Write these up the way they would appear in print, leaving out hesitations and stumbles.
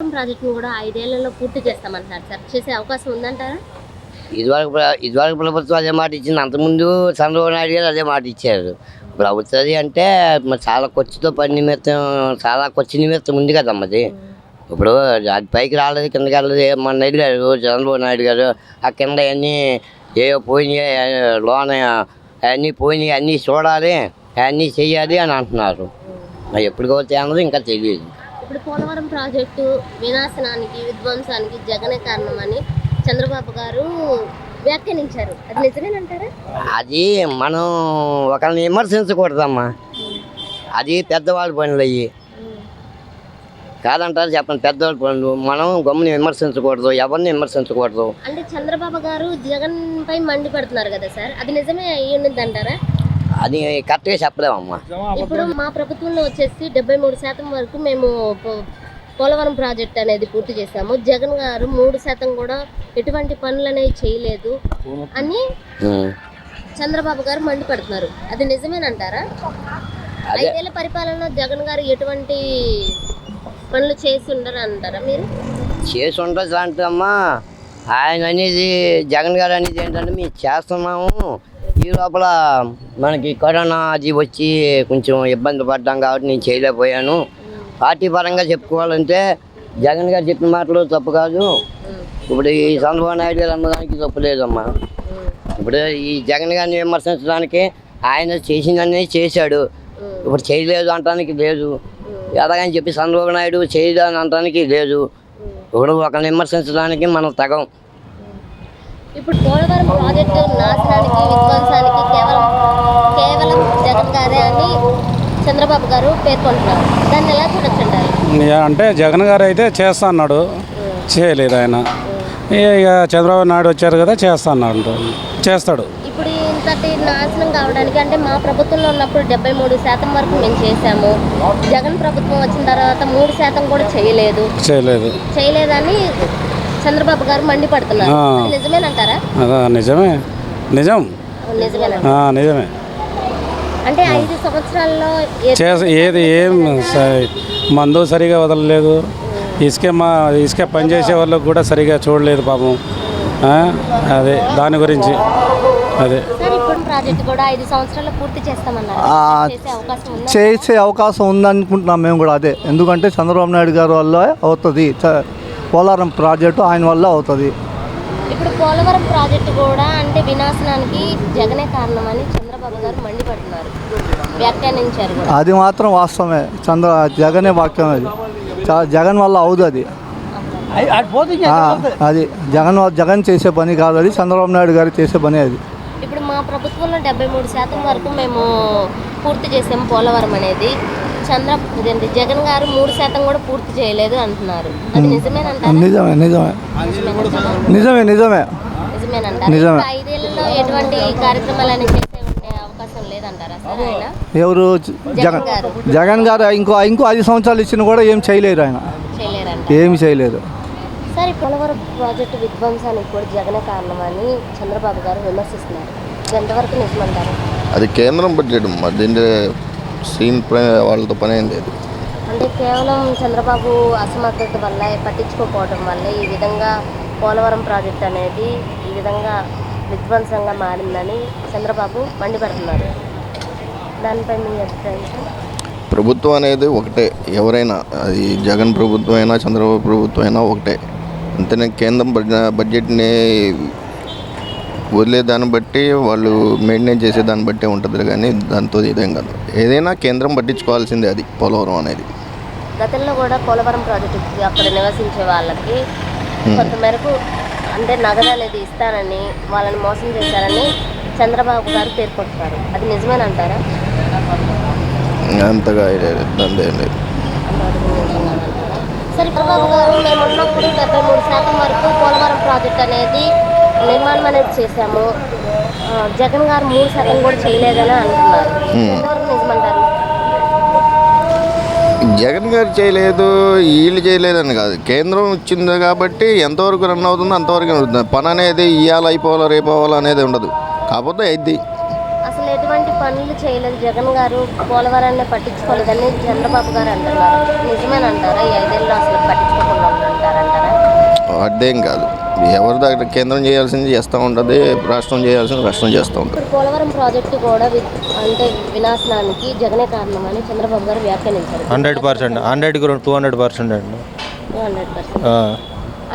ప్రాజెక్టును కూడా 5 ఏళ్లలో పూర్తి చేస్తామంటున్నారు సార్. చేసే అవకాశం ఉందంటారా? ఇదివరకు ప్రభుత్వం అదే మాట ఇచ్చింది. అంతకుముందు చంద్రబాబు నాయుడు గారు అదే మాట ఇచ్చారు. ఇప్పుడు అవుతుంది అంటే మరి చాలా ఖర్చుతో పని నిమిత్తం, చాలా ఖర్చు నిమిత్తం ఉంది కదమ్మా అది. ఇప్పుడు అది పైకి రాలేదు, కిందకి వెళ్ళలేదు. మొన్న అడిగారు చంద్రబాబు నాయుడు గారు, ఆ కింద అన్నీ ఏవో పోయినాయి, లోన అవన్నీ పోయినాయి, అన్నీ చూడాలి, అవన్నీ చెయ్యాలి అని అంటున్నారు. మరి ఎప్పటికవుతాయి అన్నది ఇంకా తెలియదు. ఇప్పుడు పోలవరం ప్రాజెక్టు వినాశనానికి, విధ్వంసానికి జగనే కారణమని చంద్రబాబు గారు వ్యాఖ్యానించారు. అది నిజమేనంటారా? అది మనం ఒకరిని విమర్శించకూడదమ్మా. అది పెద్దవాళ్ళ పనులు అయ్యి కాదంటారు చెప్పండి. పెద్దవాళ్ళ పనులు మనం గమ్ముని విమర్శించకూడదు, ఎవరిని విమర్శించకూడదు. అంటే చంద్రబాబు గారు జగన్ పై మండిపడుతున్నారు కదా సార్, అది నిజమే అయ్యి ఉన్నది అంటారా? అది కరెక్ట్గా చెప్పలేమమ్మా. ఇప్పుడు మా ప్రభుత్వంలో వచ్చేసి 73% వరకు మేము పోలవరం ప్రాజెక్ట్ అనేది పూర్తి చేశాము. జగన్ గారు 3% కూడా ఎటువంటి పనులు అనేవి చేయలేదు అని చంద్రబాబు గారు మండిపడుతున్నారు. అది నిజమేనంటారా? 5 ఏళ్ల పరిపాలనలో జగన్ గారు ఎటువంటి పనులు చేసి ఉండరు అంటారా మీరు? చేసి ఉండదు అంటే అమ్మా, ఆయన అనేది జగన్ గారు అనేది ఏంటంటే మేము చేస్తున్నాము, ఈ లోపల మనకి కరోనా అది వచ్చి కొంచెం ఇబ్బంది పడ్డాం కాబట్టి నేను చేయలేకపోయాను. పార్టీ పరంగా చెప్పుకోవాలంటే జగన్ గారు చెప్పిన మాటలు తప్పు కాదు. ఇప్పుడు ఈ చంద్రబాబు నాయుడు గారు అన్నదానికి తప్పు లేదమ్మా. ఇప్పుడు ఈ జగన్ గారిని విమర్శించడానికి ఆయన చేసిందనే చేశాడు, ఇప్పుడు చేయలేదు అనటానికి లేదు. ఎలాగని చెప్పి చంద్రబాబు నాయుడు చేయదు అని అనటానికి లేదు. ఇప్పుడు ఒకరిని విమర్శించడానికి మనం తగం. ఇప్పుడు పోలవరం ప్రాజెక్టు నాశనానికి, విధ్వంసానికి కేవలం జగన్ గారే అని చంద్రబాబు గారు పేర్కొంటున్నారు. దాన్ని ఎలా చూడొచ్చంటారు? అంటే జగన్ గారు అయితే చేస్తా అన్నాడు, చేయలేదు ఆయన. ఇక చంద్రబాబు నాయుడు వచ్చారు కదా, చేస్తా అన్నాడు, చేస్తాడు. ఇప్పుడు ఇంతటి నాశనం కావడానికి అంటే మా ప్రభుత్వంలో ఉన్నప్పుడు 73% వరకు మేము చేసాము. జగన్ ప్రభుత్వం వచ్చిన తర్వాత 3% కూడా చేయలేదని చంద్రబాబు గారు మండిపడుతున్నారు. నిజమేనంటారా? నిజమే. అంటే 5 సంవత్సరాల్లో ఏం మందు సరిగా వదలలేదు, ఇసుక పనిచేసే వాళ్ళకు కూడా సరిగా చూడలేదు పాపం. అదే దాని గురించి అదే ప్రాజెక్ట్ కూడా 5 సంవత్సరాల్లో పూర్తి చేస్తామన్నారు. చేసే అవకాశం ఉందనుకుంటున్నాం మేము కూడా. అదే ఎందుకంటే చంద్రబాబు నాయుడు గారి వల్ల అవుతుంది, పోలవరం ప్రాజెక్టు ఆయన వల్ల అవుతుంది. ఇప్పుడు పోలవరం ప్రాజెక్టు కూడా అంటే వినాశనానికి జగనే కారణమని చంద్రబాబు గారు మండిపడుతున్నారు, వ్యాఖ్యానించారు. అది మాత్రం వాస్తవమే. జగనే వాక్యం. అది జగన్ వల్ల అవుతుంది. అది జగన్ చేసే పని కాదు, అది చంద్రబాబు నాయుడు గారు చేసే పని. అది ఇప్పుడు మా ప్రభుత్వంలో 73% వరకు మేము పూర్తి చేసాము పోలవరం అనేది. జగన్ గారు 3% కూడా పూర్తి చేయలేదు అంటున్నారు. అది నిజమేనంటారా? నిజమేనంటారా? 5 ఏళ్లలో ఎటువంటి కార్యక్రమాలు చేసే ఉండే అవకాశం లేదంటారా సార్ ఆయన? ఎవరు? జగన్ గారు ఇంకో 5 సంవత్సరాలు ఇచ్చినా కూడా ఏం చేయలేరు. ఆయన ఏమి చేయలేదు సార్. పోలవరం ప్రాజెక్టు విధ్వంసానికి కూడా జగనే కారణమని చంద్రబాబు గారు విమర్శిస్తున్నారు. ఎంతవరకు నిజమంటారు? అది కేంద్రం బడ్జెట్, దీంట్లో సీన్ వాళ్ళతో పని ఏం లేదు. అంటే కేవలం చంద్రబాబు అసమర్థత వల్ల, పట్టించుకోకపోవడం వల్ల ఈ విధంగా పోలవరం ప్రాజెక్ట్ అనేది ఈ విధంగా విధ్వంసంగా మారిందని చంద్రబాబు మండిపడుతున్నారు. దానిపై మీ అభిప్రాయం? ప్రభుత్వం అనేది ఒకటే, ఎవరైనా అది జగన్ ప్రభుత్వం అయినా చంద్రబాబు ప్రభుత్వం అయినా ఒకటే. అంతేనే కేంద్రం బడ్జెట్ని వదిలే దాన్ని బట్టి, వాళ్ళు మెయింటైన్ చేసే దాన్ని బట్టే ఉంటుంది, కానీ దాంతో ఇదేం కాదు. ఏదైనా కేంద్రం పట్టించుకోవాల్సిందే అది పోలవరం అనేది. గతంలో కూడా పోలవరం ప్రాజెక్టు అక్కడ నివసించే వాళ్ళకి కొంతమేరకు అంటే నగదు అనేది ఇస్తానని వాళ్ళని మోసం చేశారని చంద్రబాబు గారు పేర్కొంటున్నారు. అది నిజమేనంటారా? అంతగా దాని లేదు. సరే, చంద్రబాబు గారు మేము ఉన్నప్పుడు 73% వరకు పోలవరం ప్రాజెక్ట్ అనేది నిర్మాణం అనేది చేశాము, జగన్ గారు 3% కూడా చేయలేదని అంటున్నారు. ఎంతవరకు నిజమంటారు? జగన్ గారు చేయలేదు, వీళ్ళు చేయలేదని కాదు, కేంద్రం ఇచ్చింది కాబట్టి ఎంతవరకు రన్ అవుతుందో అంతవరకు అవుతుంది. పని అనేది ఇవాళ అయిపోవాలా రేపు అవ్వాలా అనేది ఉండదు, కాకపోతే అయింది. అసలు ఎటువంటి పనులు చేయలేదు జగన్ గారు, పోలవరాన్ని పట్టించుకోలేదని చంద్రబాబు గారు అంటున్నారు. నిజమేనంటారా? ఈ 5 ఏళ్ళు అసలు పట్టించుకోకుండా పెద్దేం కాదు. ఎవరి దగ్గర కేంద్రం చేయాల్సింది చేస్తూ ఉంటుంది, రాష్ట్రం చేయాల్సింది రాష్ట్రం చేస్తూ ఉంటుంది. ఇప్పుడు పోలవరం ప్రాజెక్టు కూడా అంటే వినాశనానికి జగనే కారణమని చంద్రబాబు గారు వ్యాఖ్యానించారు. 100%, 100కి 200% అండి. 200%.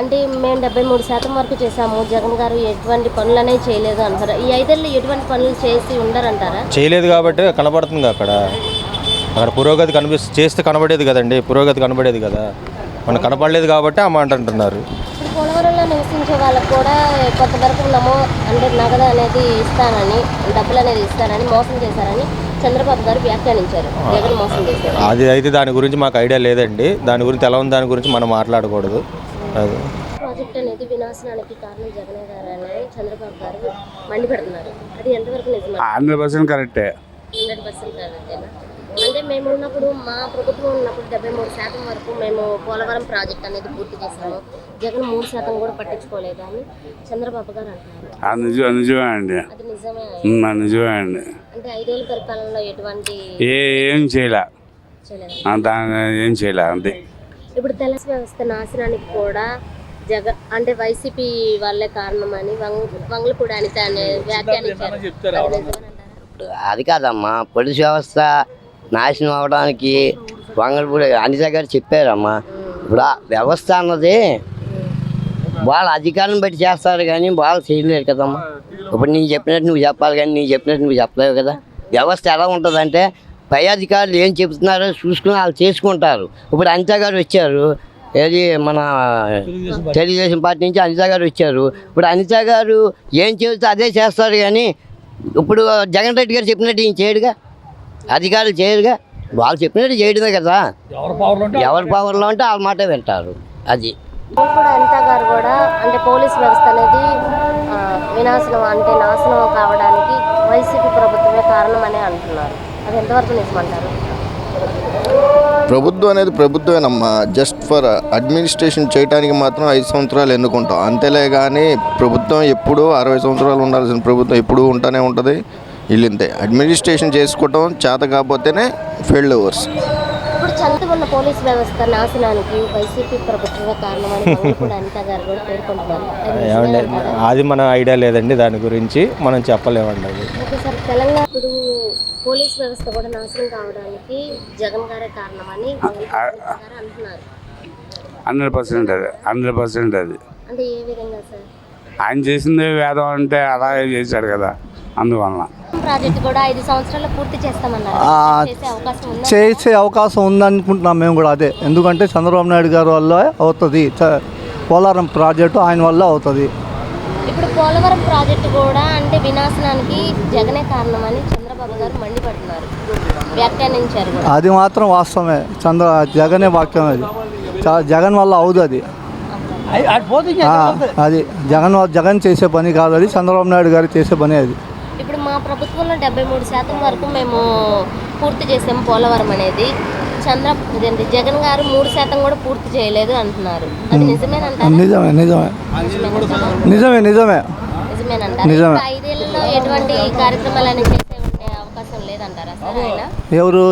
అంటే మేము 73% వరకు చేసాము, జగన్ గారు ఎటువంటి పనులు అనేవి చేయలేదు అంటారా? ఈ 5 ఏళ్ళు ఎటువంటి పనులు చేసి ఉండరంటారా? చేయలేదు కాబట్టి కనబడుతుంది అక్కడ పురోగతి చేస్తే కనబడేది కదండి, పురోగతి కనబడేది కదా. మనం కనపడలేదు కాబట్టి ఆ మాట అంటున్నారు. ఇప్పుడు పోలవరంలో నివసించే వాళ్ళకు కూడా కొంతవరకు అంటే నగదు అనేది ఇస్తానని, డబ్బులు అనేది ఇస్తానని మోసం చేశారని చంద్రబాబు గారు వ్యాఖ్యానించారు. జగన్ మోసం చేశారు. అది అయితే దాని గురించి మాకు ఐడియా లేదండి. దాని గురించి ఎలా ఉంది దాని గురించి మనం మాట్లాడకూడదు. అది ప్రాజెక్ట్ అనేది వినాశనానికి కారణం జగన్ గారు అని చంద్రబాబు గారు మండిపెడుతున్నారు. అది ఎంతవరకు నిజం? 100% కరెక్టే. 100% కరెక్టేనా? అంటే మేము ఉన్నప్పుడు, మా ప్రభుత్వం ఉన్నప్పుడు 73% వరకు మేము పోలవరం ప్రాజెక్ట్ అనేది పూర్తి చేసాము. జగన్ 3% కూడా పట్టించుకోలేదు అని చంద్రబాబు గారు అంటున్నారు. నిజమే అండి. అది నిజమే. నిజమే అండి. అంటే 5 ఏళ్ళ పరిపాలనలో ఎటువంటి ఏం చేయలే, చేయలేదు. ఏం చేయలే అంతే. ఇప్పుడు తెలంగాణ వ్యవస్థ నాశనానికి కూడా అంటే వైసీపీ వాళ్ళే కారణమని వంగలపూడి అనిత అనే వ్యాఖ్యానించారు. అది నిజమేనంటారా? అది కాదమ్మా, పోలీస్ వ్యవస్థ నాశనం అవడానికి వంగలపూడి అనిత గారు చెప్పారమ్మా. ఇప్పుడు ఆ వ్యవస్థ అన్నది వాళ్ళ అధికారం బట్టి చేస్తారు కానీ వాళ్ళు చేయలేరు కదమ్మా. ఇప్పుడు నేను చెప్పినట్టు నువ్వు చెప్పాలి కానీ నేను చెప్పినట్టు నువ్వు చెప్పలేవు కదా. వ్యవస్థ ఎలా ఉంటుందంటే పై అధికారులు ఏం చెబుతున్నారో చూసుకుని వాళ్ళు చేసుకుంటారు. ఇప్పుడు అనిత గారు వచ్చారు, ఏది మన తెలుగుదేశం పార్టీ నుంచి అనిత గారు వచ్చారు. ఇప్పుడు అనిత గారు ఏం చెబితే అదే చేస్తారు కానీ ఇప్పుడు జగన్ రెడ్డి గారు చెప్పినట్టు ఈయన చేయడుగా, అధికారులు చేయరుగా. వాళ్ళు చెప్పినట్టు చేయడమే కదా. ఎవరి పవర్లో ఉంటే వాళ్ళ మాట వింటారు. అది ఇప్పుడు అనిత గారు కూడా అంటే పోలీస్ వ్యవస్థ అనేది వినాశనం అంటే నాశనం కావడానికి వైసీపీ ప్రభుత్వమే కారణం అని అంటున్నారు. అది ఎంతవరకు నిజమంటారు? ప్రభుత్వం అనేది ప్రభుత్వమేనమ్మా. జస్ట్ ఫర్ అడ్మినిస్ట్రేషన్ చేయడానికి మాత్రం 5 సంవత్సరాలు ఎన్నుకుంటాం అంతేలే. కానీ ప్రభుత్వం ఎప్పుడూ 60 సంవత్సరాలు ఉండాల్సిన ప్రభుత్వం ఎప్పుడూ ఉంటూనే ఉంటుంది. వీళ్ళంతే అడ్మినిస్ట్రేషన్ చేసుకోవటం చేత కాకపోతేనే ఫెయిల్డ్ ఓవర్స్. ఇప్పుడు చంద్రబాబు పోలీస్ వ్యవస్థ నాశనానికి వైసీపీ ప్రభుత్వమే కారణమని వంగలపూడి అనిత గారు కూడా పేర్కొంటున్నారు. అది మన ఐడియా లేదండి, దాని గురించి మనం చెప్పలేమండి. అది ఓకే సార్, తెలంగాణ ఇప్పుడు పోలీస్ వ్యవస్థ కూడా నాశనం కావడానికి జగన్ గారే కారణమని అంటున్నారు. 100% అది. 100% అది. అంటే ఏ విధంగా సార్? ఆయన చేసింది వేదం అంటే అలాగే చేశాడు కదా, అందువలన. ప్రాజెక్ట్ కూడా 5 సంవత్సరాలు పూర్తి చేస్తామన్నారు. చేసే అవకాశం ఉందనుకుంటున్నాం మేము కూడా అదే. ఎందుకంటే చంద్రబాబు నాయుడు గారి వల్ల అవుతుంది, పోలవరం ప్రాజెక్టు ఆయన వల్ల అవుతుంది. ఇప్పుడు పోలవరం ప్రాజెక్టు కూడా అంటే వినాశనానికి జగనే కారణమని చంద్రబాబు గారు మండిపడుతున్నారు, వ్యాఖ్యానించారు. అది మాత్రం వాస్తవమే. జగనే వాక్యం అది. జగన్ వల్ల అవుతుంది అది. జగన్ చేసే పని కాదు అది, చంద్రబాబు నాయుడు గారు చేసే పని అది. ఇప్పుడు మా ప్రభుత్వంలో 73% వరకు మేము పూర్తి చేసాము పోలవరం అనేది. జగన్ గారు 3% కూడా పూర్తి చేయలేదు అంటున్నారు. అది నిజమేనంటారా? నిజమే నిజమే నిజమే నిజమే నిజమే. 5 ఏళ్ళలో ఎటువంటి కార్యక్రమాలు అనేవి చేసే ఉండే అవకాశం లేదంటారా సార్ ఆయన? ఎవరు?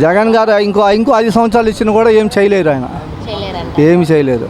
జగన్ గారు ఇంకో 5 సంవత్సరాలు ఇచ్చినా కూడా ఏం చేయలేరు ఆయన, చేయలేరంట. ఏమి చేయలేదు.